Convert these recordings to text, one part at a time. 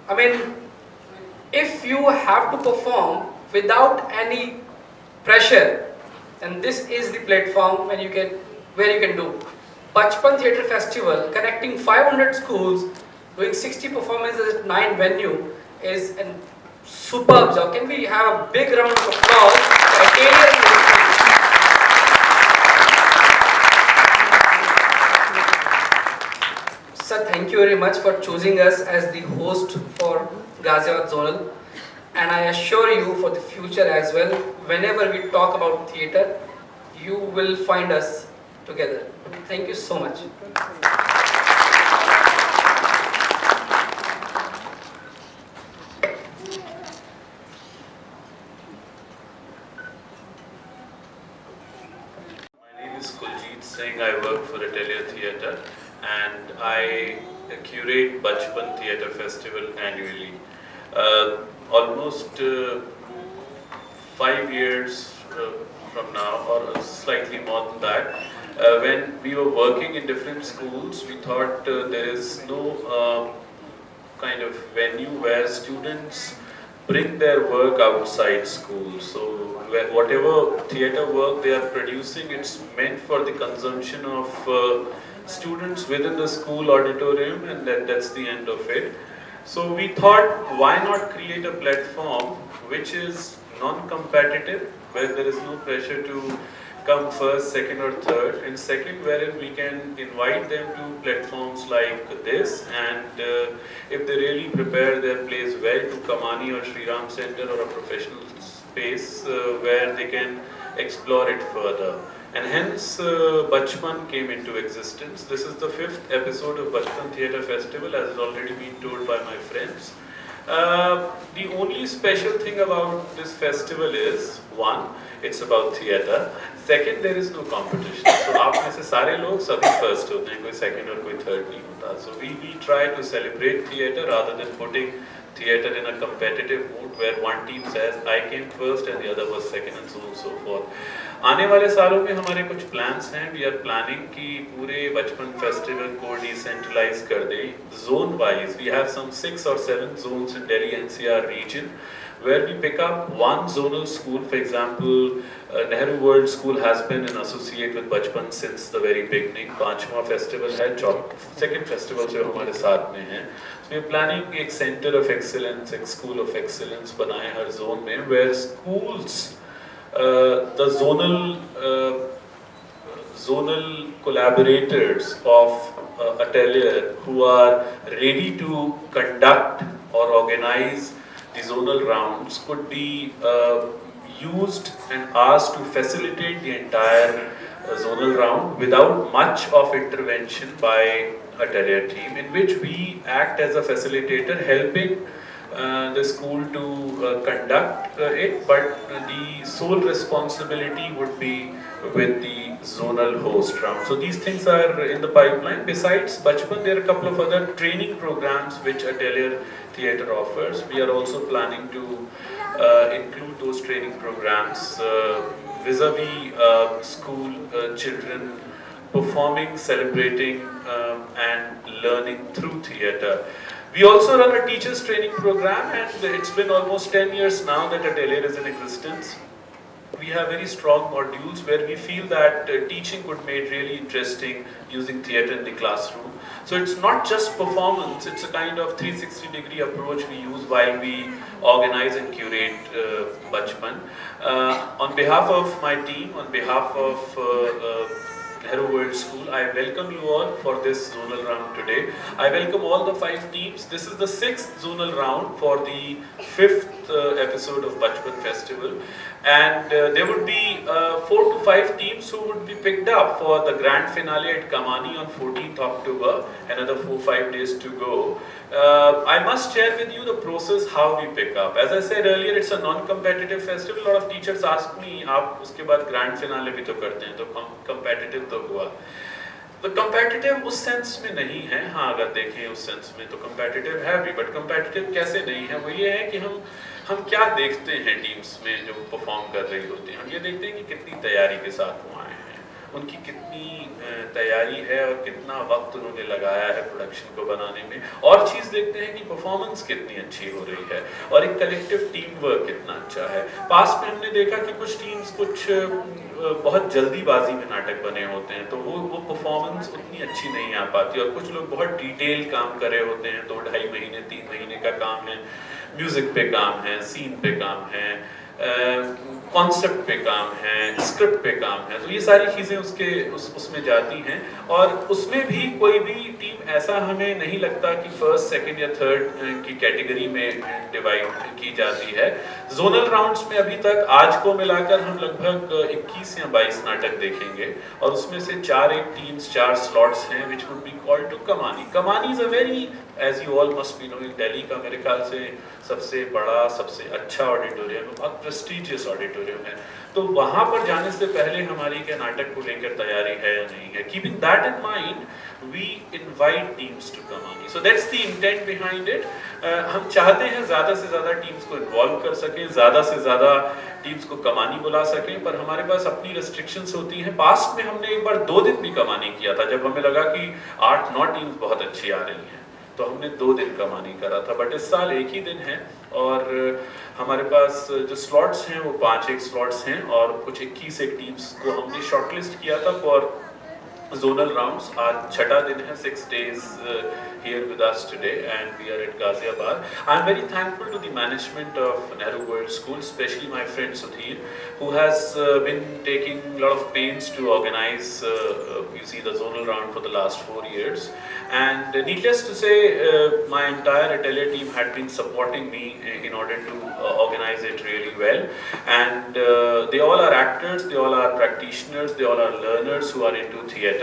I mean, if you have to perform without any pressure, then this is the platform when you can where you can do. Bachpan Theatre Festival connecting 500 schools, doing 60 performances at 9 venue is a superb job. Can we have a big round of applause for Atelier? Sir, thank you very much for choosing us as the host for Ghaziabad Zonal. And I assure you for the future as well, whenever we talk about theatre, you will find us together. Thank you so much. My name is Kuljit Singh. I work for Atelier Theatre and I curate Bachpan Theatre Festival annually. Almost 5 years from now, or slightly more than that, when we were working in different schools, we thought there is no kind of venue where students bring their work outside school. So whatever theatre work they are producing, it's meant for the consumption of students within the school auditorium, and that's the end of it. So we thought, why not create a platform which is non-competitive, where there is no pressure to come first, second or third, and second wherein we can invite them to platforms like this, and if they really prepare their plays well, to Kamani or Sri Ram Center or a professional space where they can explore it further. And hence Bachpan came into existence. This is the 5th episode of Bachpan Theatre Festival, as has already been told by my friends. The only special thing about this festival is, one, it's about theatre. Second, there is no competition. So आप में से सारे लोग सभी first होते हैं, कोई second और कोई third नहीं होता. So we try to celebrate theatre rather than putting theatre in a competitive mood where one team says I came first and the other was second and so on so forth. आने वाले सालों में हमारे कुछ plans हैं. We are planning कि पूरे बचपन फेस्टिवल को decentralize कर दें. Zone wise, we have some 6 or 7 zones in Delhi NCR region, where we pick up one zonal school. For example, Nehru World School has been an associate with Bachpan since the very beginning. पांचवा festival है, second festival जो हमारे साथ में है. So we are planning एक center of excellence, एक school of excellence बनाए हर zone में, where schools, the zonal collaborators of Atelier who are ready to conduct or organize the zonal rounds could be used and asked to facilitate the entire zonal round without much of intervention by Atelier team, in which we act as a facilitator, helping the school to conduct it, but the sole responsibility would be with the zonal host round. So these things are in the pipeline. Besides Bachpan, there are a couple of other training programs which Atelier Theatre offers. We are also planning to include those training programs vis-a-vis school children performing, celebrating and learning through theatre. We also run a teachers training program, and it's been almost 10 years now that Atelier is in existence. We have very strong modules where we feel that teaching could be made really interesting using theatre in the classroom. So it's not just performance, it's a kind of 360-degree approach we use while we organize and curate Bachpan. On behalf of my team, on behalf of Nehru World School, I welcome you all for this zonal round today. I welcome all the 5 teams. This is the 6th zonal round for the 5th episode of Bachpan Festival. And there would be 4 to 5 teams who would be picked up for the grand finale at Kamani on 14th October, another 4-5 days to go. I must share with you the process how we pick up. As I said earlier, it's a non-competitive festival. A lot of teachers ask me, आप उसके बाद grand finale भी तो करते हैं, तो competitive तो हुआ. तो competitive उस सेंस में नहीं है. हाँ, अगर देखें उस सेंस में तो competitive है भी, but competitive कैसे नहीं है? वो ये है कि हम क्या देखते हैं टीम्स में जो परफॉर्म कर रही होती हैं. हम ये देखते हैं कि कितनी तैयारी के साथ वो आए हैं, उनकी कितनी तैयारी तैयारी है और कितना वक्त उन्होंने लगाया है प्रोडक्शन को बनाने में, और चीज़ देखते हैं कि परफॉर्मेंस कितनी अच्छी हो रही है और एक कलेक्टिव टीम वर्क कितना अच्छा है। पास में हमने देखा कि कुछ टीम्स कुछ बहुत जल्दीबाजी में नाटक बने होते हैं तो वो परफॉर्मेंस उतनी अच्छी नहीं आ पाती, और कुछ लोग बहुत डिटेल काम कर रहे होते हैं, 2-2.5 महीने 3 महीने का काम है, म्यूजिक पे काम है, सीन पे काम है, कॉन्सेप्ट पे काम है, स्क्रिप्ट पे काम है, तो ये सारी चीज़ें उसमें जाती हैं। और उसमें भी कोई भी टीम ऐसा हमें नहीं लगता कि फर्स्ट, सेकंड या थर्ड की कैटेगरी में डिवाइड की जाती है। जोनल राउंड्स में अभी तक आज को मिलाकर हम लगभग 21 या 22 नाटक देखेंगे, और उसमें से 4 टीम्स, 4 स्लॉट्स हैं which would be called to Kamani. Kamani is a very, as you all must be knowing, Delhi का मेरे ख्याल से सबसे बड़ा, सबसे अच्छा ऑडिटोरियम, बहुत प्रेस्टीजियस ऑडिटोरियम है। तो वहाँ पर जाने से पहले हमारी क्या नाटक को लेकर तैयारी है या नहीं है, keeping that in mind we invite teams to Kamani. So that's the intent behind it. हम चाहते हैं ज़्यादा से ज़्यादा टीम्स को इन्वॉल्व कर सकें, ज़्यादा से ज़्यादा टीम्स को कमानी बुला सकें, पर हमारे पास अपनी रेस्ट्रिक्शंस होती हैं। पास्ट में हमने एक बार 2 दिन भी कमानी किया था, जब हमें लगा कि 8-9 टीम्स बहुत अच्छी आ रही हैं, तो हमने 2 दिन कमानी करा था। बट इस साल एक ही दिन है, और हमारे पास जो स्लॉट्स हैं वो 5 स्लॉट्स हैं, और कुछ 21 टीम्स को हमने शॉर्टलिस्ट किया था फॉर zonal rounds. आज छठा दिन है, 6 days here with us today, and we are at Ghaziabad. I am very thankful to the management of Nehru World School, especially my friend Sudhir, who has been taking a lot of pains to organize, you see, the zonal round for the last 4 years. And needless to say, my entire atelier team had been supporting me in order to organize it really well. And they all are actors, they all are practitioners, they all are learners who are into theatre.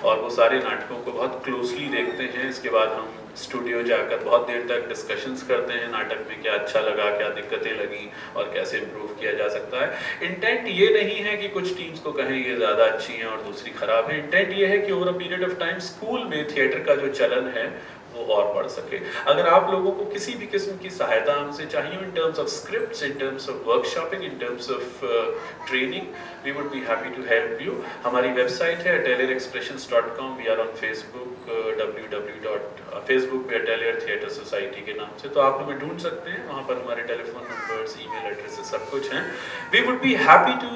और वो सारे नाटकों को बहुत closely देखते हैं। इसके बाद हम स्टूडियो जाकर बहुत देर तक डिस्कशंस करते हैं, नाटक में क्या अच्छा लगा, क्या दिक्कतें लगी, और कैसे इम्प्रूव किया जा सकता है। इंटेंट ये नहीं है कि कुछ टीम्स को कहें ये ज़्यादा अच्छी हैं और दूसरी ख़राब है। इंटेंट ये है कि over a period of time school में थिएटर का जो चलन है वो और बढ़ सके। अगर आप लोगों को किसी भी किस्म की सहायता हमसे चाहिए, in terms of scripts, in terms of workshopping, in terms of training, we would be happy to help you. हमारी वेबसाइट है atelierexpressions.com, we are on Facebook, Facebook पे अटेलियर थिएटर सोसाइटी के नाम से, तो आप हमें ढूंढ सकते हैं। वहाँ पर हमारे टेलीफोन नंबर्स, ईमेल एड्रेसेस सब कुछ हैं। We would be happy to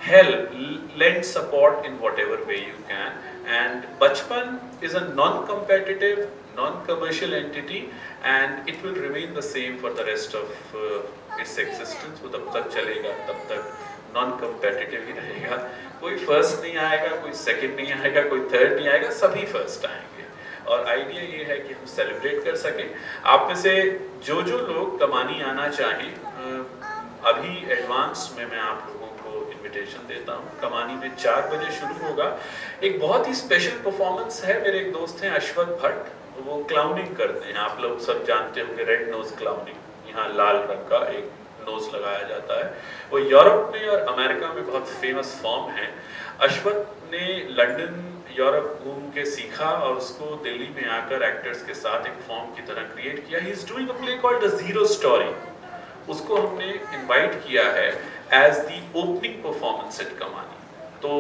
help, lend support in whatever way you can. And Bachpan is a non-competitive, non-commercial entity, and it will remain the same for the rest of its existence. वो तब तक चलेगा, तब तक non-competitive ही रहेगा। कोई first नहीं आएगा, कोई सेकंड नहीं आएगा, कोई थर्ड नहीं आएगा, सभी फर्स्ट आएंगे। और आइडिया ये है कि हम सेलिब्रेट कर सकें। आप में से जो लोग कमानी आना चाहें, अभी एडवांस में मैं आप लोगों को इनविटेशन देता हूँ। कमानी में 4 बजे शुरू होगा। एक बहुत ही स्पेशल परफॉर्मेंस है। मेरे एक दोस्त हैं अश्वथ भट्ट, वो क्लाउनिंग करते हैं। आप लोग सब जानते होंगे रेड नोज क्लाउनिंग, यहाँ लाल रंग का एक नोज लगाया जाता है। वो यूरोप में और अमेरिका में बहुत फेमस फॉर्म है। अश्वथ ने लंदन, यूरोप घूम के सीखा और उसको दिल्ली में आकर एक्टर्स के साथ एक फॉर्म की तरह क्रिएट किया। He is doing a play called the zero story. उसको हमने इनवाइट किया है as the opening performance at Kamani. तो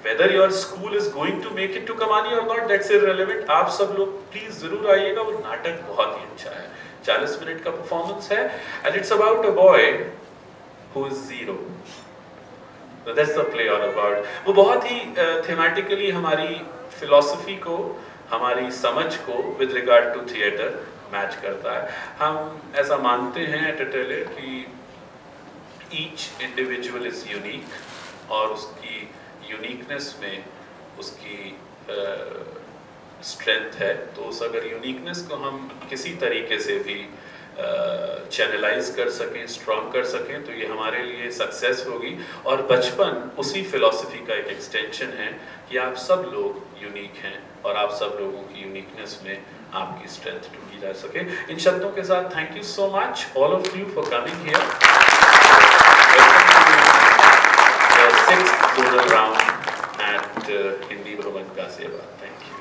whether your school is going to make it to Kamani or not, that's irrelevant. आप सब लोग प्लीज जरूर आइएगा। वो नाटक बहुत ही अच्छा है, 40 मिनट का परफॉर्मेंस है, and it's about a boy who is zero. So that's the play all about. वो बहुत ही thematically हमारी philosophy को, हमारी समझ को with regard to theatre match करता है। हम ऐसा मानते हैं एट अटेलियर कि each individual is unique, और उसकी यूनिकनेस में उसकी स्ट्रेंथ है। तो उस अगर यूनिकनेस को हम किसी तरीके से भी चैनलाइज कर सकें, स्ट्रॉन्ग कर सकें, तो ये हमारे लिए सक्सेस होगी। और बचपन उसी फिलॉसफी का एक एक्सटेंशन है कि आप सब लोग यूनिक हैं, और आप सब लोगों की यूनिकनेस में आपकी स्ट्रेंथ ढूंढी जा सके। इन शब्दों के साथ thank you so much all of you for coming here. Sixth zonal round at Hindi Bhavan Ghaziabad. Thank you.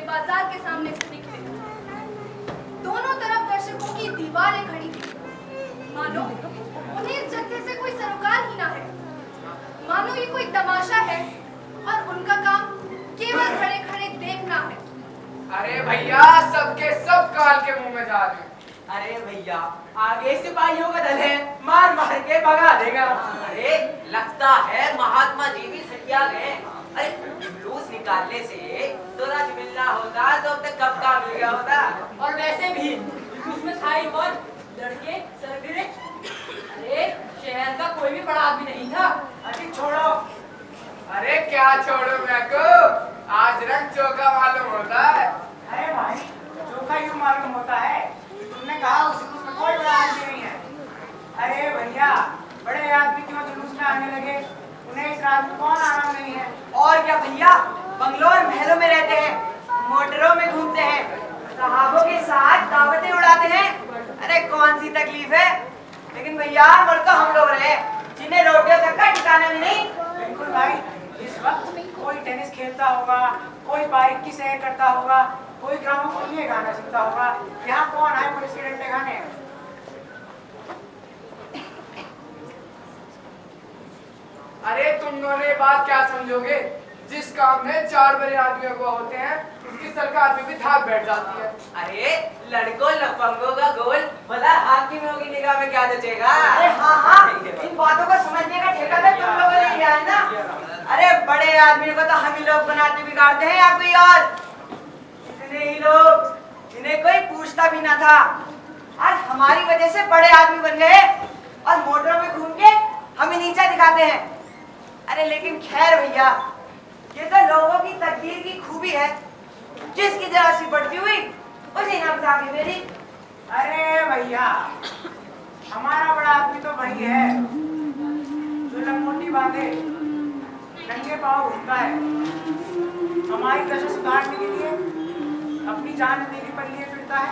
बाजार के सामने से निकले। दोनों तरफ दर्शकों की दीवारें खड़ी थी, मानो उन्हें इस जत्थे से कोई सरोकार ही ना है, मानो ये कोई तमाशा है और उनका काम केवल खड़े खड़े देखना है। अरे भैया, सबके सब काल के मुंह में जा रहे हैं। अरे भैया, आगे सिपाहियों का दल है, मार मार के भगा देगा। अरे लगता है महात्मा जी भी सटिया गए। अरे जुलूस निकालने से तो राज मिलना होता तो अब तक कब का मिल गया होता। और वैसे भी जुलूस में था ही कौन? लड़के सरगरे। अरे शहर का कोई भी बड़ा आदमी नहीं था। अरे छोड़ो। अरे क्या छोड़ो मैं को, आज रंग चौका मालूम होता है। अरे भाई, चोखा यूं मालूम होता है, तुमने कहा उस जुलूस में कोई बड़ा आदमी नहीं है। अरे भैया, बड़े आदमी क्यों जुलूस में आने लगे? उन्हें इस रात में कौन आराम नहीं है? और क्या भैया, बंगलों और महलों में रहते हैं, मोटरों में घूमते हैं, साहबों के साथ दावतें उड़ाते हैं। अरे कौन सी तकलीफ है? लेकिन भैया, मर तो हम लोग रहे जिन्हें रोटियों तक का ठिकाना भी नहीं। बिल्कुल भाई, इस वक्त कोई टेनिस खेलता होगा, कोई बाइक की सैर करता होगा, कोई ग्रामोफोन में गाना सुनता होगा। यहाँ कौन है पुलिस के डंडे खाने? अरे तुम दोनों ये बात क्या समझोगे? जिस काम में 4 बड़े आदमियों को होते हैं, उसकी सरकार में भी धाक बैठ जाती है। अरे लड़कों लफंगों का गोल भला हाकिमों की निगाह में क्या जचेगा। अरे हाँ, इन बातों को समझने का ठेका तो तुम लोगों ने लिया है ना। अरे बड़े आदमी को तो हम ही लोग बनाते बिगाड़ते हैं या कोई और? इतने ही लोग जिन्हें कोई पूछता भी ना था, आज हमारी वजह से बड़े आदमी बन गए और मोटरों में घूम के हमें नीचा दिखाते हैं। अरे लेकिन खैर भैया, ये तो लोगों की तकदीर की खूबी है, जिसकी जरा सी बढ़ती हुई उसी नाम से आगे मेरी। अरे भैया, हमारा बड़ा आदमी तो वही है जो लंगोटी बांधे नंगे पाँव घूमता है। हमारी दशा सुधारने के लिए अपनी जान देने पर लिए फिरता है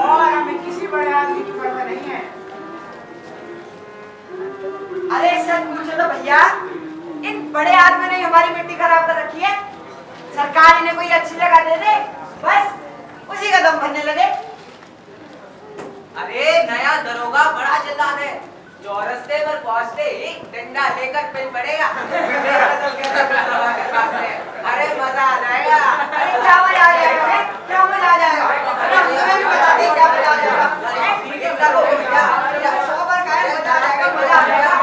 और हमें किसी बड़े आदमी की परवाह नहीं है। अरे सच पूछो तो भैया, इन बड़े आदमियों ने हमारी मिट्टी खराब कर रखी है। सरकार इन्हें कोई अच्छी जगह दे दे, बस उसी का दम भरने लगे। अरे नया दरोगा बड़ा जल्लाद है, चौरस्ते पर पहुंचते ही डंडा लेकर पिल पड़ेगा। अरे मजा आ जाएगा। अरे क्या मजा आ जाएगा? क्या मजा आ जाएगा? तुम्हें भी बता दी क्या मजा आ जाएगा? सौ बार कहा है मजा आ जाएगा, मजा आ जाएगा।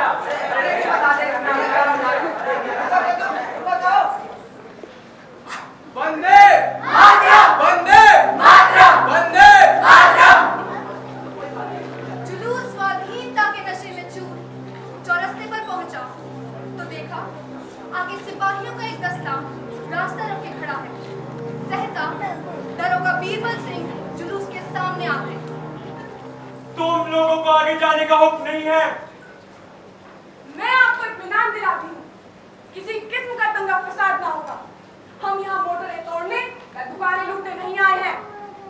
बता दे वंदे वंदे वंदे। जुलूस स्वाधीनता के नशे में चूर चौरस्ते पर पहुंचा तो देखा आगे सिपाहियों का एक दस्ता रास्ता रखे खड़ा है। सहसा दरोगा बीरबल सिंह जुलूस के सामने आ गए। तुम लोगों को आगे जाने का हुक्म नहीं है। मैं आपको इत्मीनान दिलाती हूँ, किसी किस्म का दंगा फसाद ना होगा। हम यहाँ मोटरें तोड़ने या दुकानें लूटने नहीं आए हैं।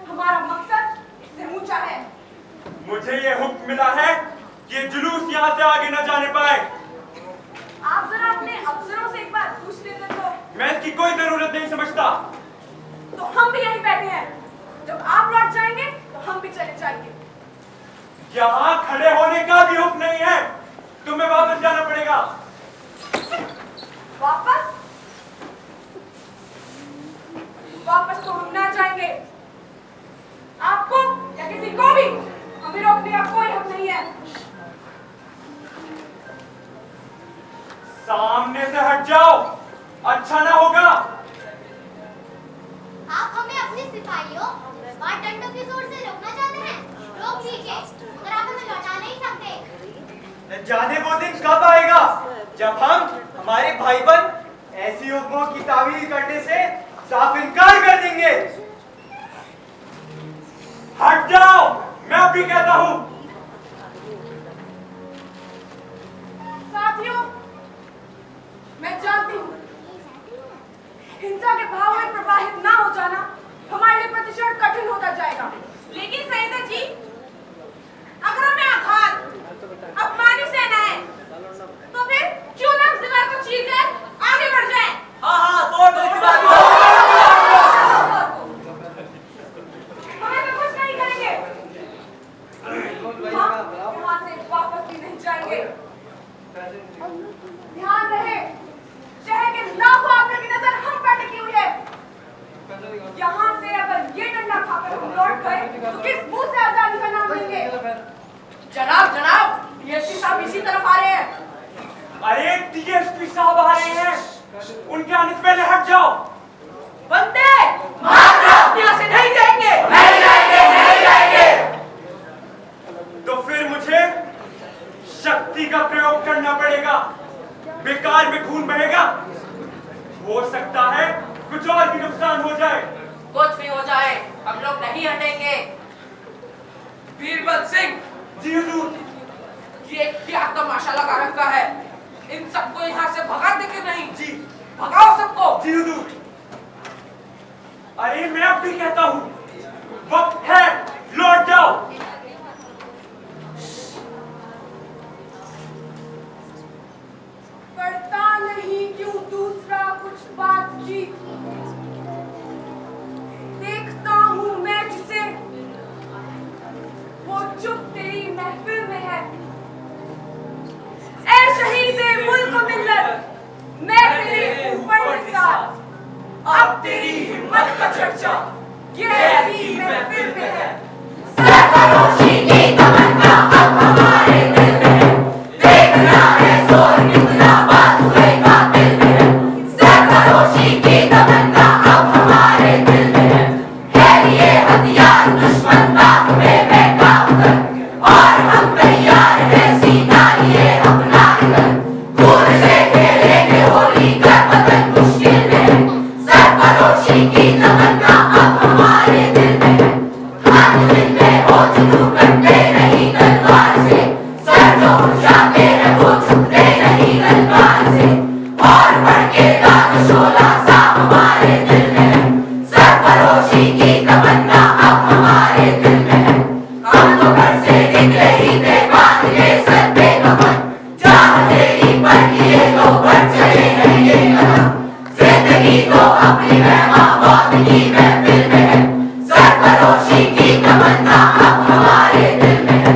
हमारा मकसद इससे ऊंचा है। मुझे ये हुक्म मिला है कि ये जुलूस यहाँ से आगे न जाने पाए। आप जरा अपने अफसरों से एक बार पूछ लेते तो। मैं इसकी कोई जरूरत नहीं समझता। तो हम भी यहीं बैठे हैं, जब आप लौट जाएंगे तो हम भी चले जाएंगे। यहाँ खड़े होने का भी हुक्म नहीं है, तुम्हें वापस जाना पड़ेगा। वापस? वापस तो हम ना जाएंगे। आपको या किसी को भी हमें रोकने का कोई हक नहीं है। सामने से हट जाओ, अच्छा ना होगा। आप हमें अपने सिपाहियों और डंडों की जोर से रोकना चाहते हैं? रोक लीजिए, मगर आप हमें लौटा नहीं सकते। न जाने वो दिन कब आएगा जब हम हमारे भाईबंद ऐसी हुक्मों की तावील करने से साफ इनकार कर देंगे। हट जाओ, मैं अभी कहता हूँ। साथियों, मैं जानती हूँ हिंसा के भाव में प्रवाहित ना हो जाना हमारे लिए प्रतिक्षण कठिन होता जाएगा। लेकिन सैयदा जी, अगर हमें आघात अपमानी सहना है तो फिर क्यों ना इस दीवार को चीरकर आगे बढ़ जाए। हाँ हाँ, तोड़ दो इस दीवार को। तो किस मुंह से आजादी का नाम लेंगे? जनाब जनाब, डीएसपी साहब इसी तरफ आ रहे हैं। अरे डीएसपी साहब आ रहे हैं, उनके आने से पहले हट जाओ। बंदे यहाँ से नहीं जाएंगे। नहीं जाएंगे, नहीं जाएंगे। तो फिर मुझे शक्ति का प्रयोग करना पड़ेगा, बेकार में खून बहेगा। हो सकता है कुछ और भी नुकसान हो जाए। कुछ भी हो जाए, हम लोग नहीं हटेंगे। बीरबल सिंह जी हुजूर। ये क्या तमाशा लगा रखा है? इन सबको यहाँ से भगा दे के नहीं? जी भगाओ सबको। जी हुजूर। अरे मैं अब भी कहता हूँ, वक्त है, लौट जाओ। पढ़ता नहीं क्यों दूसरा कुछ बात की, देखता हूँ मैं जिसे, वो चुप तेरी महफिल में है। ऐ शहीदे मुल्क मिल्लत, मैं तेरे ऊपर निसार, अब तेरी हिम्मत का चर्चा ये भी महफिल में है। सरफरोशी की तमन्ना अब हमारे दिल में है, देखना है जोर कितना बाजुए कातिल में है। सरफरोशी की तमन्ना अब हमारे दिल में है ये हथियार दुश्मन ताक में बैठा उधर, और हम तैयार हैं सीना लिए अपना इधर। खून से खेलेंगे होली कर वतन मुश्किल में है, सरफरोशी की तमन्ना अब हमारे दिल में है। हर दिल में हो जुनू करते नहीं तलवार से, सर जो उठाते हैं वो झुकते नहीं तलवार से, और भड़केगा शोला सा हमारे दिल में है। सरफरोशी की तमन्ना अब हमारे दिल में है। हम तो घर से निकले ही थे बांध के सर पे कफन, चाहते ही पर लिए तो बढ़ चले हैं ये कदम। जिंदगी तो अपनी महमा मौत की महफिल में है, सरफरोशी की तमन्ना अब हमारे दिल में है।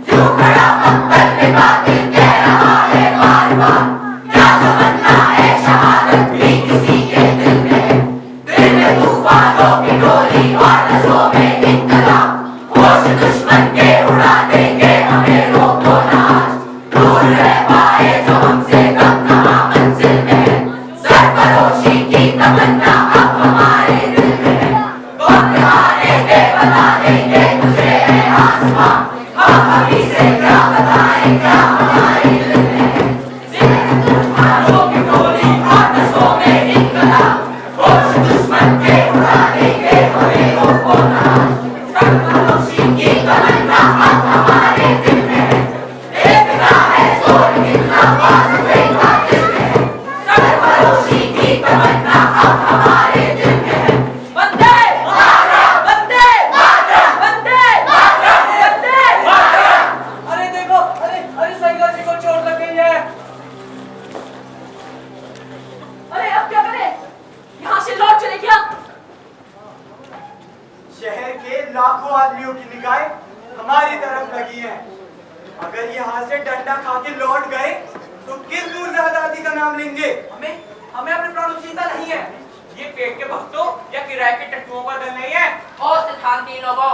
यूं खड़ा पत्थर पे बातिल कह रहा है बार बार, क्या तमन्ना है शहादत भी किसी के दिल में है। दिल में तूफानों की डोली और नसों में इनकलाब, होश दुश्मन के उड़ा देंगे हमें रोको ना आज। दूर रह पाए जो हमसे कब कहाँ मंजिल में है, सरफरोशी की तमन्ना अब हमारे दिल में है। वक्त आने दे बता देंगे तुझे है आसमां, हम अभी से क्या बताएं क्या हमारे दिल में है। दिल में तूफानों की डोली और नसों में इनकलाब, होश दुश्मन के उड़ा देंगे हमें रोको ना आज। सरफरोशी की तमन्ना अब हमारे दिल में है, देखना है जोर कितना बाजुए कातिल में है। सरफरोशी की तमन्ना अब हमारे दिल में है। बंदे मातरम, बंदे मातरम, बंदे मातरम, बंदे मातरम। अरे देखो, अरे सैयद जी को चोट लग गई है। अरे अब क्या करें? यहाँ से लौट चले क्या? शहर के लाखों आदमियों की निगाहें हमारी तरफ लगी हैं। अगर यहाँ से डंडा खा के लौट गए तो किस मुंह से आजादी का नाम लेंगे? हमें अपने प्राणों की चिंता नहीं है। ये पेट के भक्तों या किराए के टट्टुओं का दल नहीं है। और सिद्धांती लोगों,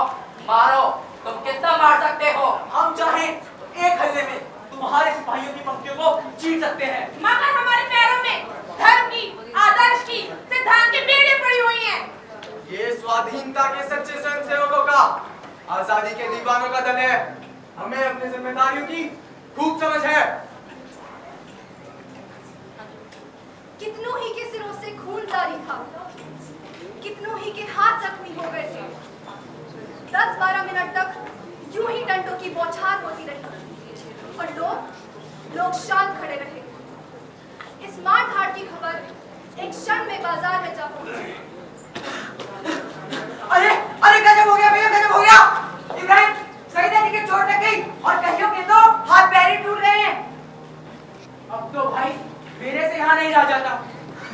मारो, तुम कितना मार सकते हो? हम चाहें एक हल्ले में तुम्हारे सिपाहियों की पंक्तियों को चीर सकते हैं। मगर हमारे पैरों में धर्म की, आदर्श की, सिद्धांत की बेड़े पड़ी हुई हैं। ये स्वाधीनता के सच्चे स्वयंसेवकों का, आजादी के दीवानों का दल है। हमें अपनी जिम्मेदारियों की खूब समझ है। कितनों ही के सिरों से खून जारी था, कितनों ही के हाथ जख्मी हो गए थे। 10-12 मिनट तक यूं ही डंडों की बौछार होती रही और लोग शांत खड़े रहे। इस मार धाड़ की खबर एक क्षण में बाजार में जा पहुंची। अरे गजब हो गया भैया, गजब हो गया। इब्राहिम, सईदा जी के चोट लग गई और कहियों के तो हाथ पैर ही टूट रहे हैं। अब तो भाई मेरे से यहाँ नहीं रहा जाता।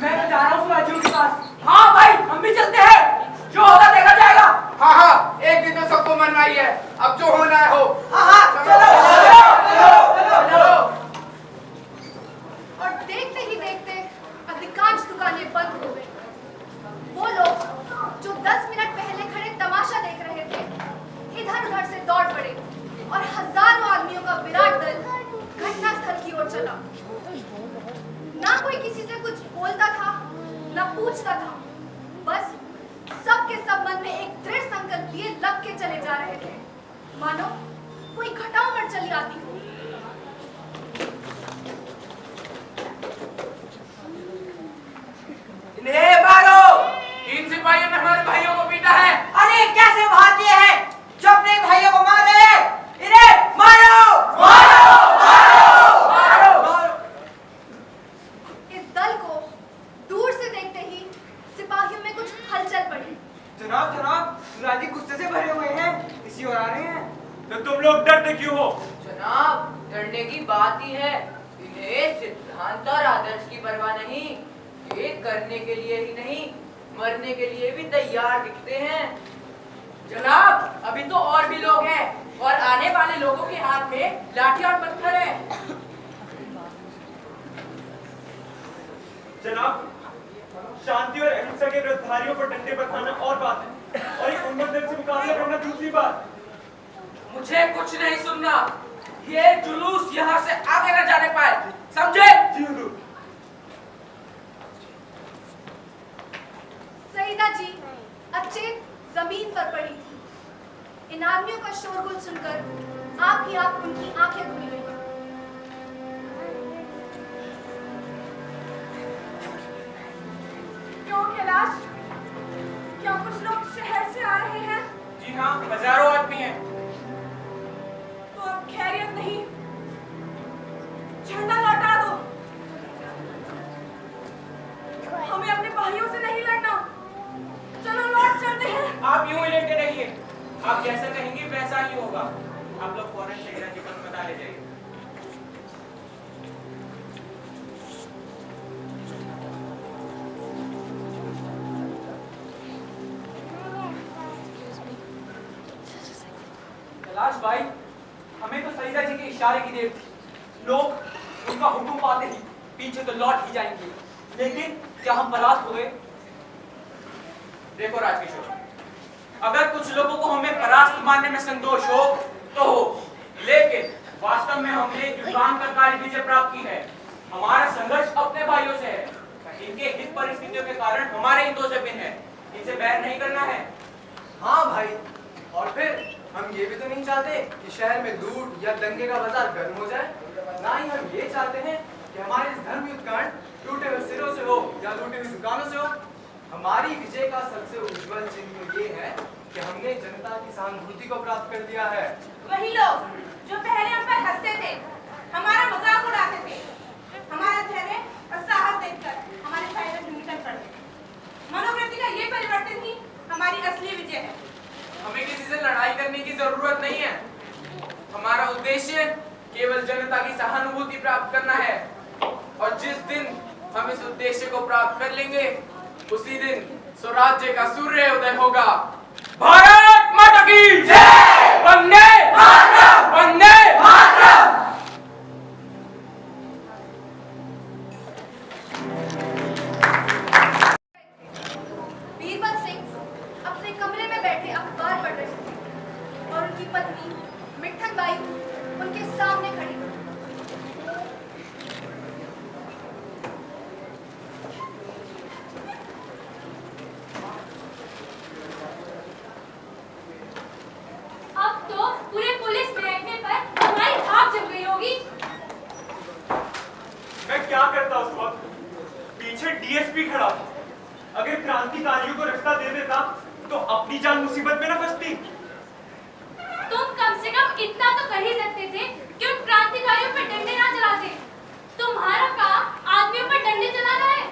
मैं तो जा रहा हूँ सुराजियों के पास। हाँ भाई, हम भी चलते हैं, जो होगा देखा जाएगा। हाँ, एक दिन तो सबको मरना ही है। अब जो होना है हो। हाँ, चलो। और देखते ही देखते अधिकांश दुकानें बंद हो गई। लिए लग के चले जा रहे थे, मानो कोई घटा उमड़ चली आती हो। इन्हें मारो! इन सिपाहियों ने हमारे भाइयों को पीटा है। अरे कैसे भारतीय है जो अपने भाइयों को मार रहे हैं? इन्हें मारो! मारो! मारो! मारो! इस दल को दूर से देखते ही सिपाहियों में कुछ हलचल पड़ी। जनाब जनाब, सुराजी गुस्से से भरे हुए हैं, इसी ओर आ रहे हैं। तो तुम लोग डरते क्यों हो? जनाब, डरने की बात ही है। इन्हें सिद्धांत और आदर्श की परवाह नहीं। ये करने के लिए ही नहीं, मरने के लिए भी तैयार दिखते हैं। जनाब, अभी तो और भी लोग हैं और आने वाले लोगों के हाथ में लाठी और पत्थर है। जनाब, शांति और अहिंसा के विरोधारियों पर डंडे बरसाना और बात है, और एक उन्मत्त दल से मुकाबला करना दूसरी बात। मुझे कुछ नहीं सुनना। ये जुलूस यहाँ से आगे न जाने पाए, समझे? जी हुजूर। सईदा जी अचेत जमीन पर पड़ी थी। इन आदमियों का शोरगुल सुनकर आप ही आप उनकी आंखें खुल गई। क्यों कैलाश? क्या कुछ लोग शहर से आ रहे हैं? जी हाँ, हजारों आदमी हैं। तो अब खैरियत नहीं, झंडा लौटा दो। हमें अपने भाइयों से नहीं लड़ना। चलो लौट चलते हैं। आप यूं ही लेटे रहिए, आप जैसा कहेंगे वैसा ही होगा। आप लोग फौरन शहीदा जी को बता ले जाइए। कैलाश भाई, हमें तो सईदा जी के इशारे की देर थी। लोग उनका हुक्म पाते ही पीछे तो लौट ही जाएंगे, लेकिन क्या हम परास्त हो गए? देखो राजकिशोर, अगर कुछ लोगों को हमें परास्त मानने में संतोष हो तो हो, लेकिन वास्तव में हमने युगान का कार्य विजय प्राप्त की है। हमारा संघर्ष अपने भाइयों से है। इनके हित परिस्थितियों के कारण हमारे हितों से भिन्न है। इनसे बैर नहीं करना है। हाँ भाई, और फिर हम ये भी तो नहीं चाहते कि शहर में लूट या दंगे का बाजार गर्म हो जाए। ना ही हम ये चाहते हैं कि हमारे इस धर्म युद्ध कांड टूटे हुए सिरों से हो या लूटी हुई दुकानों से हो। हमारी विजय का सबसे उज्जवल चिन्ह ये है कि हमने जनता की सहानुभूति को प्राप्त कर दिया है। वही लोग जो पहले हम पर हंसते थे, हमारा मजाक उड़ाते थे, हमारा धैर्य और साहस देखकर हमारे साइड में निकल पड़ते। मनोवृत्ति का ये परिवर्तन ही हमारी असली विजय है। हमें किसी से लड़ाई करने की जरूरत नहीं है। हमारा उद्देश्य केवल जनता की सहानुभूति प्राप्त करना है, और जिस दिन हम इस उद्देश्य को प्राप्त कर लेंगे उसी दिन स्वराज्य का सूर्य उदय होगा। भारत माता की जय! वंदे मातरम! वंदे मातरम! बीरबल सिंह अपने कमरे में बैठे अखबार पढ़ रहे थे और उनकी पत्नी मिठन बाई उनके सामने खड़ी थी। अब तो पूरे पुलिस महकमे पर हमारी धाक जम गई होगी। मैं क्या करता उस वक्त? पीछे डीएसपी खड़ा था। अगर क्रांतिकारियों को रास्ता दे देता तो अपनी जान मुसीबत में न फंसती। तुम कम से कम इतना तो कर ही सकते थे कि उन क्रांतिकारियों पर डंडे ना चलाते। तुम्हारा काम आदमियों पर डंडे चलाना है।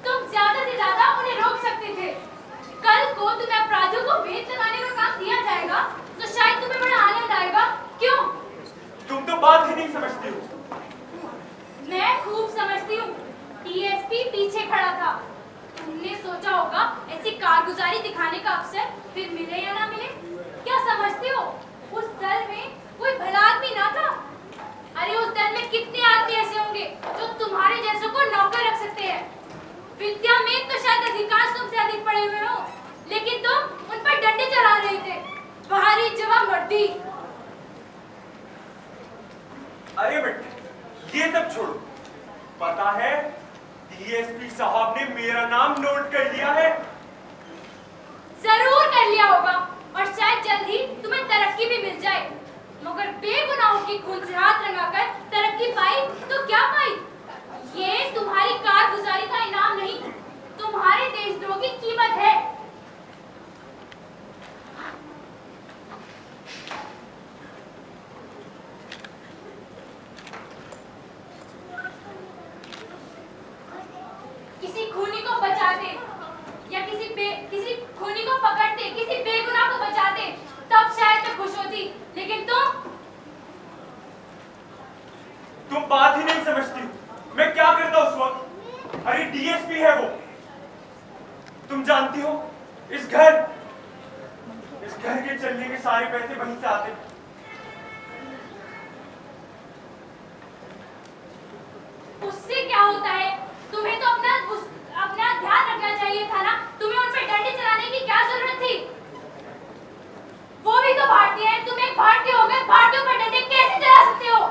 तुम ज्यादा से ज्यादा उन्हें रोक सकते थे। कल को तुम्हें अपराधियों को वेद लगाने का काम दिया जाएगा तो शायद तुम्हें बड़ा आनंद आएगा। क्यों? तुम तो बात ही नहीं समझती हो। मैं खूब समझती हूँ। डीएसपी पीछे खड़ा था। तुमने सोचा होगा ऐसी कारगुजारी दिखाने का अवसर फिर मिले या ना मिले। क्या समझते हो उस दल में कोई भला आदमी ना था? अरे उस दल में कितने आदमी ऐसे होंगे जो तुम्हारे जैसों को नौकर रख सकते हैं। विद्या में तो शायद अधिकांश तुमसे अधिक पढ़े हुए हो, लेकिन तुम उन पर डंडे चला रहे थे। भारी जवाब मर्दी। अरे बेटे, ये सब छोड़ो। पता है डीएसपी साहब ने मेरा नाम नोट कर लिया है। जरूर कर लिया होगा, और के खून से हाथ रंगाकर तरक्की पाई तो क्या पाई? ये तुम्हारी कारगुजारी का इनाम नहीं, तुम्हारे देशद्रोह की कीमत है। किसी खूनी को बचाते या किसी खूनी को पकड़ते, किसी बेगुनाह को बचाते, तब शायद मैं खुश होती, लेकिन तुम बात ही नहीं समझती। मैं क्या करता उस वक्त? अरे डीएसपी है वो। तुम जानती हो इस घर के चलने के सारे पैसे वहीं से आते। उससे क्या होता है? तुम्हें तो अपना ध्यान रखना चाहिए था ना। तुम्हें उन पे डंडे चलाने की क्या जरूरत थी? वो भी तो भारतीय है, तुम एक भारतीय हो गए, भारतीयों पर डंडे कैसे चला सकते हो?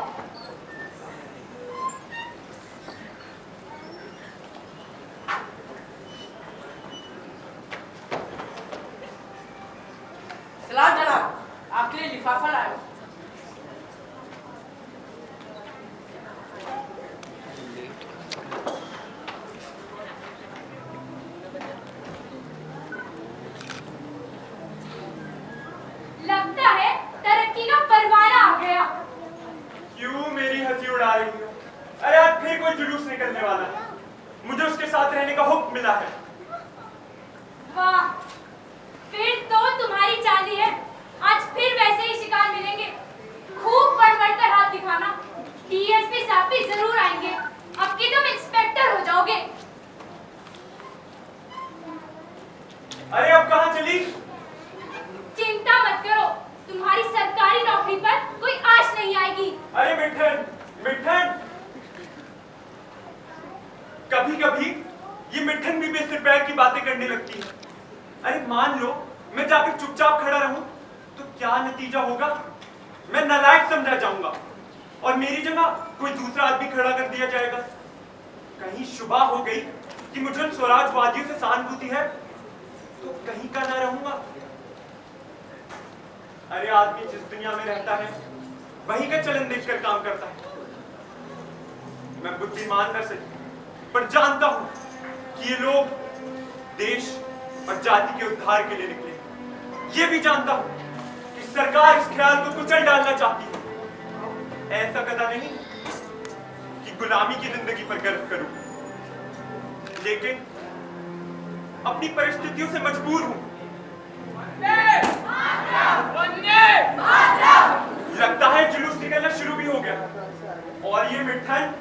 सलाम जनाब, आपके लिए लिफाफा लाया हूं। लगता है तरक्की का परवाना आ गया। क्यों मेरी हंसी उड़ा रही हो? अरे आज फिर कोई जुलूस निकलने वाला है। मुझे उसके साथ रहने का हुक्म मिला है। वाह, फिर तो तुम्हारी चाली है। आज फिर वैसे ही शिकार मिलेंगे। खूब बढ़-बढ़ कर हाथ दिखाना। डीएसपी साहब भी जरूर आएंगे। अब की तुम इंस्पेक्टर हो जाओगे। अरे अब कहाँ चली? चिंता मत करो, तुम्हारी सरकारी नौकरी पर कोई आश नहीं आएगी। अरे मिठन, कभी कभी ये मिठन भी बेसिर पैर की बातें करने लगती है। अरे मान लो मैं जाकर चुपचाप खड़ा रहूं तो क्या नतीजा होगा? मैं नालायक समझा जाऊंगा और मेरी जगह कोई दूसरा आदमी खड़ा कर दिया जाएगा। कहीं शुबा हो गई कि मुझे उन स्वराजवादियों से सहानुभूति है तो कहीं का ना रहूंगा। अरे आदमी जिस दुनिया में रहता है वहीं का चलन देखकर काम करता है। मैं बुद्धिमान न सही पर जानता हूं कि ये लोग देश और जाति के उद्धार के लिए निकले। ये भी जानता हूं कि सरकार इस ख्याल को कुचल डालना चाहती है। ऐसा कदा नहीं कि गुलामी की जिंदगी पर गर्व करूं, लेकिन अपनी परिस्थितियों से मजबूर हूं। लगता है जुलूस निकलना शुरू भी हो गया और ये मिठन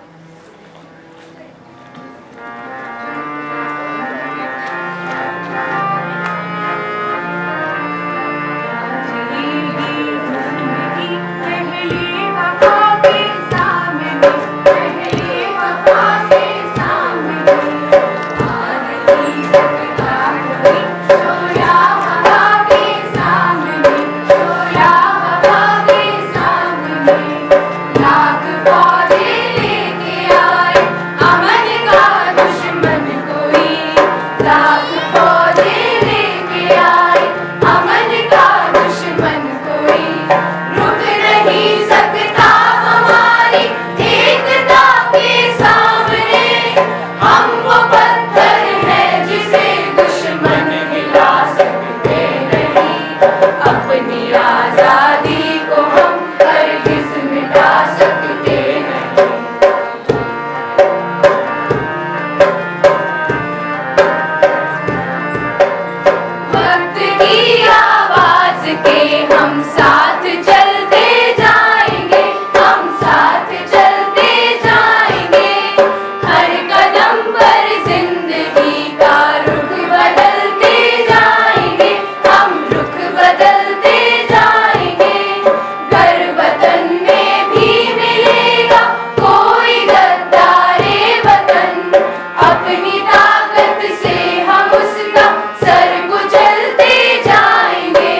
सर कुचलते जाएंगे,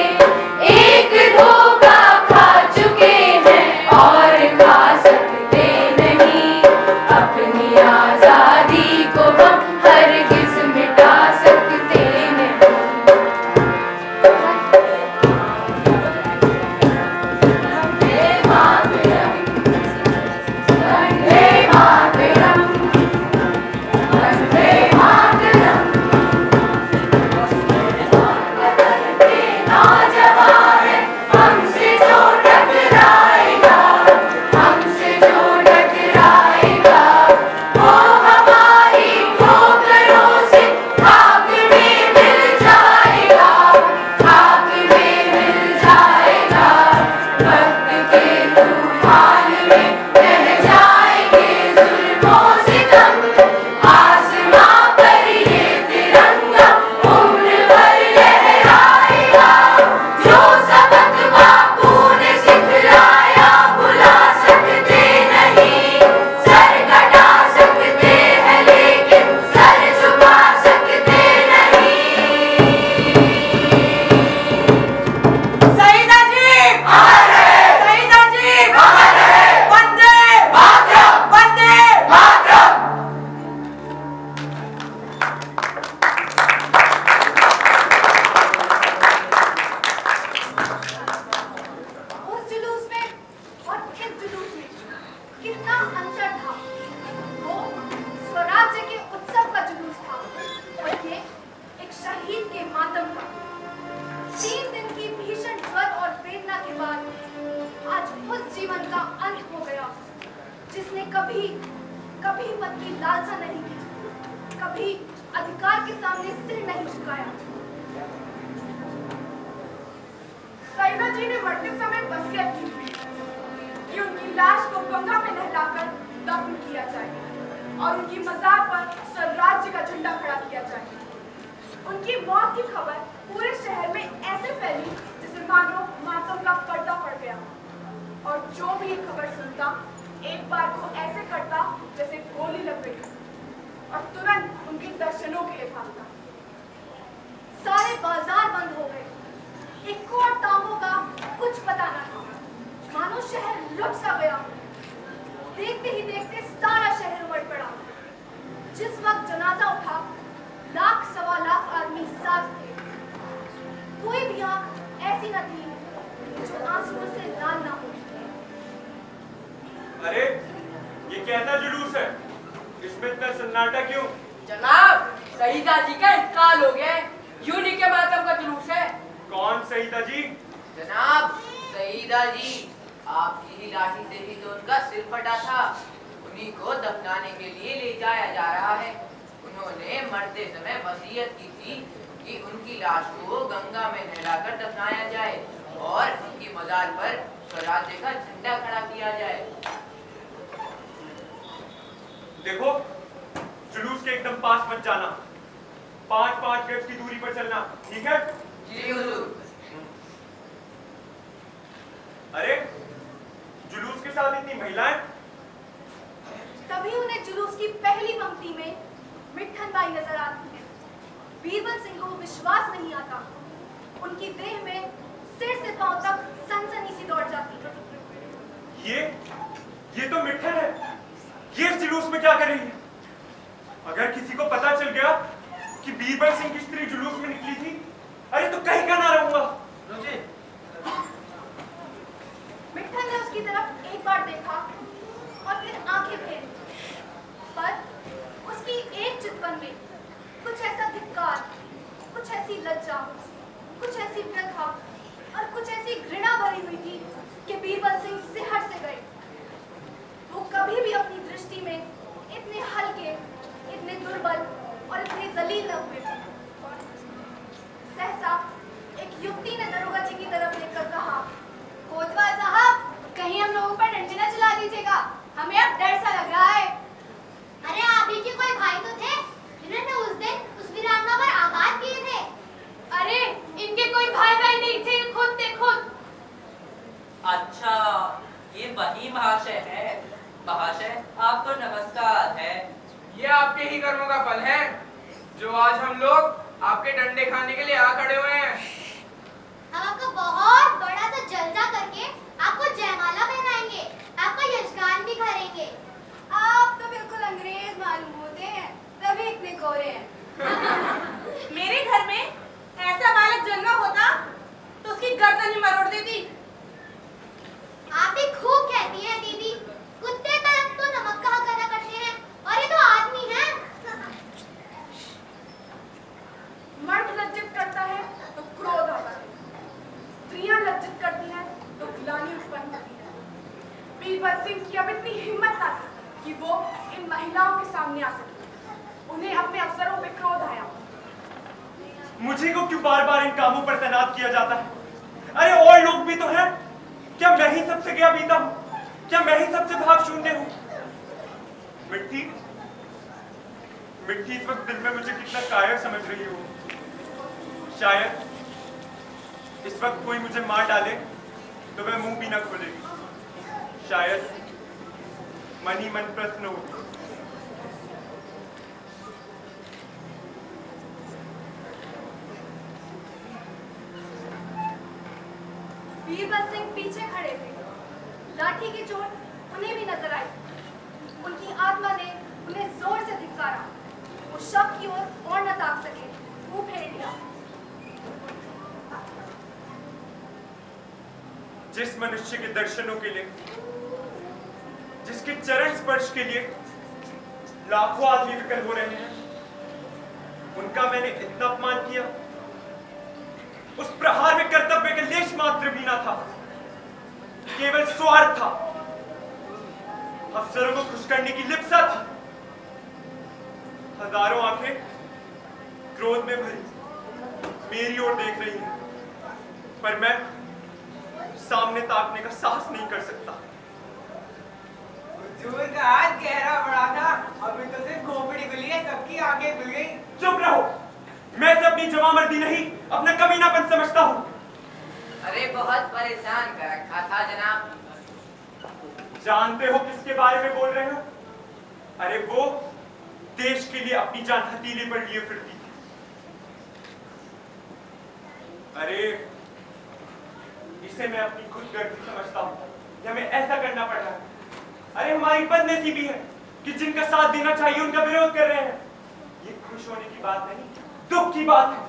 एक दो 3 दिन की भीषण ज्वर और वेदना के बाद आज उस जीवन का अंत हो गया जिसने कभी कभी पद की लालसा नहीं की, कभी अधिकार के सामने सिर नहीं झुकाया। सईदा जी ने मरते समय वसीयत की थी कि उनकी लाश को गंगा में नहलाकर दफन किया जाए और उनकी मजार पर स्वराज्य का झंडा खड़ा किया जाए। उनकी मौत की खबर पूरे शहर में ऐसे फैली जैसे मानो मातम का पर्दा पड़ गया, और जो भी ये खबर सुनता एक बार को ऐसे करता जैसे गोली लग गई और तुरंत उनके दर्शनों के लिए भागता। सारे बाजार बंद हो गए, इक्को और तामों का कुछ पता न था, मानो शहर लुट सा गया। देखते ही देखते सारा शहर उमड़ पड़ा। जिस वक्त जनाजा उठा, लाख सवा लाख आदमी साथ थे। कोई भी आंख ऐसी न थी जो आंसुओं से लाल ना हो। अरे ये कैसा जुलूस है? इसमें इतना सन्नाटा क्यों? जनाब, सईदा जी का इंतकाल हो गया, यूनी के मातम का जुलूस है। कौन सईदा जी? जनाब, सईदा जी, आपकी ही लाठी से ही तो उनका सिर फटा था। उन्हीं को दफनाने के लिए ले जाया जा रहा है। उन्होंने मरते समय वसीयत की थी कि उनकी लाश को गंगा में नहलाकर दफनाया जाए और उनकी मजार पर स्वराज्य का झंडा खड़ा किया जाए। देखो, जुलूस के एकदम पास मत जाना, 5-5 गज की दूरी पर चलना, ठीक है? जी हुजूर। अरे जुलूस के साथ इतनी महिलाएं। तभी उन्हें जुलूस की पहली पंक्ति में मिट्ठन बाई नजर आती है। बीरबल सिंह को विश्वास नहीं आता। उनकी देह में सिर से पांव तक सनसनी सी दौड़ जाती है। ये तो मिट्ठन है। ये इस जुलूस में क्या कर रही है? अगर किसी को पता चल गया कि बीरबल सिंह की स्त्री जुलूस में निकली थी, अरे तो कहीं का ना रहूंगा। मिट्ठन ने उसकी तरफ एक बार देखा और फिर आंखें फेरी, पर उसकी एक चितवन में कुछ ऐसा धिक्कार, कुछ ऐसी लज्जा, कुछ ऐसी व्यथा और कुछ ऐसी घृणा भरी हुई थी कि बीरबल सिंह सिहर से गए। वो कभी भी अपनी दृष्टि में इतने हल्के, इतने दुर्बल और इतने जलील न हुए थे। सहसा एक युवती ने दरोगा जी की तरफ देखकर कहा, कोतवाल साहब, कहीं हम लोगों पर डंडे न चला दीजिएगा, हमें अब डर सा लग रहा है। अरे आप ही के कोई भाई तो थे जिन्होंने उस दिन उस वीरांगना पर आघात किए थे। अरे इनके कोई भाई नहीं थे, खुद थे खुद। अच्छा, ये वही महाशय है। महाशय, आपको नमस्कार है। ये आपके ही कर्मों का फल है जो आज हम लोग आपके डंडे खाने के लिए आ खड़े हुए हैं। हम आपको बहुत बड़ा सा जलसा करके आपको जयमाला पहनाएंगे, आपका यशगान भी करेंगे। आप तो बिल्कुल अंग्रेज मालूम होते हैं, तभी इतने गोरे हैं। मेरे घर में ऐसा बालक जन्मा होता तो उसकी गर्दन ही मरोड़ देती। आप भी खूब कहती हैं दीदी, कुत्ते तक तो नमक कहा करा करते हैं और ये तो आदमी है। मर्द लज्जित करता है तो क्रोध आता है, स्त्रियां लज्जित करती हैं तो ग्लानि उत्पन्न होती है। बीरबल सिंह की अब इतनी हिम्मत ना थी कि वो इन महिलाओं के सामने आ सके। उन्हें अपने अफसरों पे क्रोध आया। मुझे को क्यों बार-बार इन कामों पर तैनात किया जाता है? अरे और लोग भी तो हैं। क्या मैं ही सबसे गया बीता हूँ? क्या मैं ही सबसे भाव शून्य हूँ? मिट्टी इस वक्त दिल में मुझे कितना कायर समझ रही हो। शायद इस वक्त कोई मुझे मार डाले तो वह मुंह भी न खोलेगी। शायद मन ही मन प्रश्न हो। बीरबल सिंह पीछे खड़े थे। लाठी की चोट उन्हें भी नजर आई। उनकी आत्मा ने उन्हें जोर से धिक्कारा। वो शव की ओर और न ताक सके, मुंह फेर लिया। जिस मनुष्य के दर्शनों के लिए, जिसके चरण स्पर्श के लिए लाखों आदमी विकल हो रहे हैं, उनका मैंने इतना अपमान किया। उस प्रहार में कर्तव्य का लेश मात्र भी ना था, केवल स्वार्थ था। अफसरों को खुश करने की लिप्सा थी। हजारों आंखें क्रोध में भरी मेरी ओर देख रही हैं, पर मैं सामने ताकने का साहस नहीं कर सकता। हुजूर का हाथ गहरा बड़ा था, अभी तो सिर्फ खोपड़ी खुली है, सबकी आंखें खुल गई। चुप रहो, मैं से अपनी जवामर्दी नहीं, अपना कमीनापन समझता हूँ। अरे बहुत परेशान कर रखा था जनाब। जानते हो किसके बारे में बोल रहे हो? अरे वो देश के लिए अपनी जान हथेली पर लिए फिरती थी। अरे इसे मैं अपनी खुदगर्जी समझता हूँ, हमें ऐसा करना पड़ रहा है। अरे हमारी बदनसीबी है कि जिनका साथ देना चाहिए उनका विरोध कर रहे हैं। ये खुश होने की बात नहीं, दुख की बात है।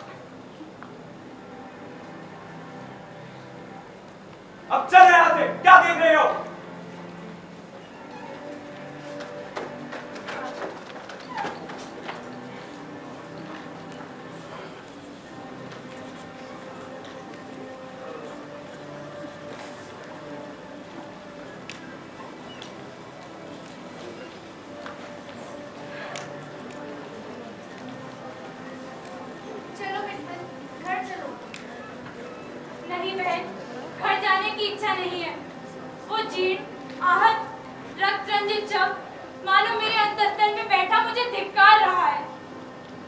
अब चल रहे यहाँ से, क्या देख रहे हो? चलो मित्तल, घर चलो। नहीं बहन, घर जाने की इच्छा नहीं है। वो जीर्ण, आहत, रक्त रंजित शव मानो मेरे अंतःस्थल में बैठा मुझे धिक्कार रहा है।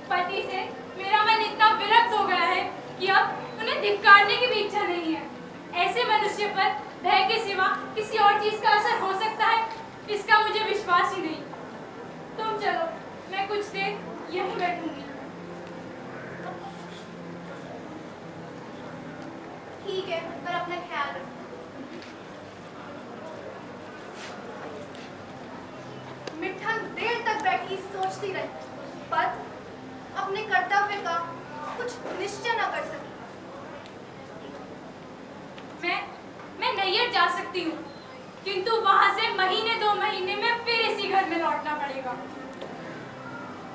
पति से मेरा मन इतना विरक्त हो गया है कि अब उन्हें धिक्कारने की भी इच्छा नहीं है। ऐसे मनुष्य पर भय के सिवा किसी और चीज का असर हो सकता है, इसका मुझे विश्वास ही नहीं। तुम चलो, मैं कुछ देर यहीं बैठूंगी। ठीक है, पर अपना ख्याल रखो। मिठन देर तक बैठी सोचती रही, पर अपने कर्तव्य का कुछ निश्चय न कर सकी। मैं नैयर जा सकती हूँ, किंतु वहां से महीने 2 महीने में फिर इसी घर में लौटना पड़ेगा।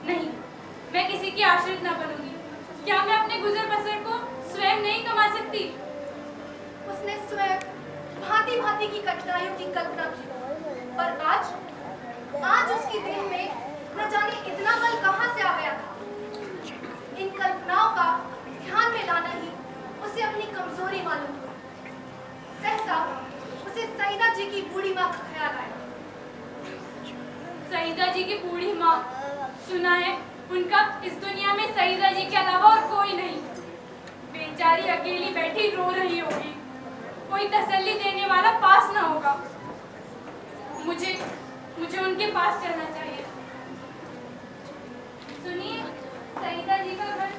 नहीं, मैं किसी की आश्रित न बनूंगी। क्या मैं अपने गुजर बसर को स्वयं नहीं कमा सकती? उसने स्वयं भांति भांति की कठिनाइयों की कल्पना की, पर आज उसकी देह में न जाने इतना बल कहां से आ गया था। इन कल्पनाओं का ध्यान में लाना ही उसे अपनी कमजोरी मालूम हुआ। सहसा उसे सईदा जी की बूढ़ी माँ का ख्याल आया। सईदा जी की बूढ़ी माँ, सुना है उनका इस दुनिया में सईदा जी के अलावा और कोई नहीं। बेचारी अकेली बैठी रो रही होगी, कोई तसल्ली देने वाला पास ना होगा। मुझे उनके पास चलना चाहिए। सुनिए, सईदा जी का घर।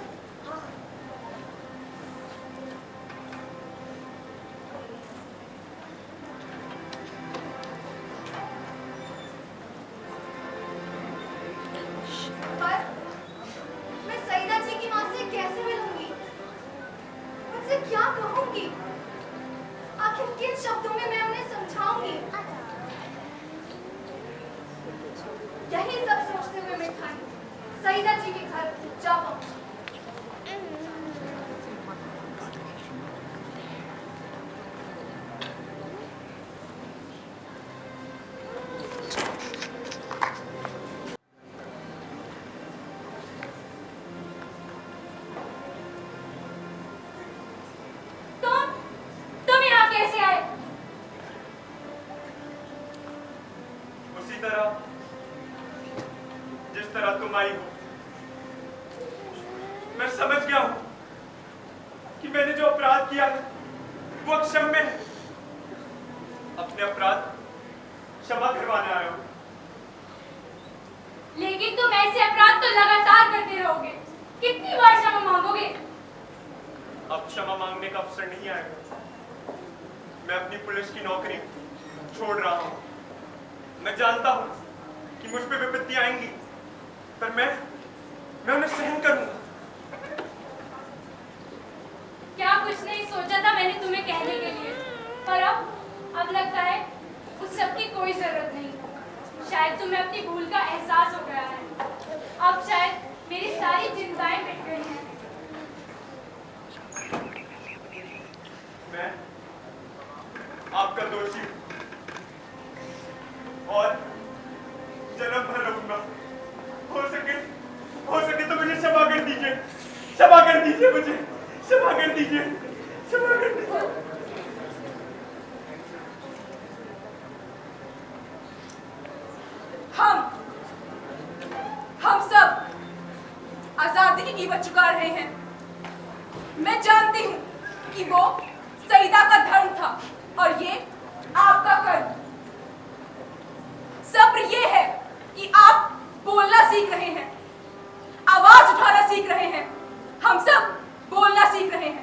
पर मैं सईदा जी की माँ से कैसे मिलूंगी? उनसे क्या कहूंगी? आखिर किन शब्दों में मैं उन्हें समझाऊंगी? यही सब सोचते हुए मैं सईदा जी के घर जा पहुंची। तुम यहाँ कैसे आए? उसी तरह जिस तरह तुम आई हो। मैं समझ गया हूं कि मैंने जो अपराध किया है वो अक्षम्य है। अपने अपराध क्षमा करवाने आया हूं। लेकिन तुम ऐसे अपराध तो लगातार करते रहोगे। कितनी बार क्षमा मांगोगे? अब क्षमा मांगने का अवसर नहीं आएगा। मैं अपनी पुलिस की नौकरी छोड़ रहा हूं। मैं जानता हूं कि मुझ पे विपत्ति आएंगी, पर मैं उन्हें सहन करूंगा। क्या कुछ नहीं सोचा था मैंने तुम्हें कहने के लिए, पर अब लगता है उस सब की कोई जरूरत नहीं। शायद तुम्हें अपनी भूल का एहसास हो गया है। अब शायद मेरी सारी चिंताएं मिट गई हैं। दोषी हूँ और जन्म भर रहूंगा। हो सके तो मुझे क्षमा कर दीजिए, क्षमा कर दीजिए, मुझे क्षमा कर दीजिए, क्षमा कर दीजिए। हम सब आजादी की कीमत चुका रहे हैं। मैं जानती हूँ कि वो सईदा का धर्म था और ये आपका कर्म। सब्र ये है कि आप बोलना सीख रहे हैं, आवाज उठाना सीख रहे हैं। हम सब बोलना सीख रहे हैं।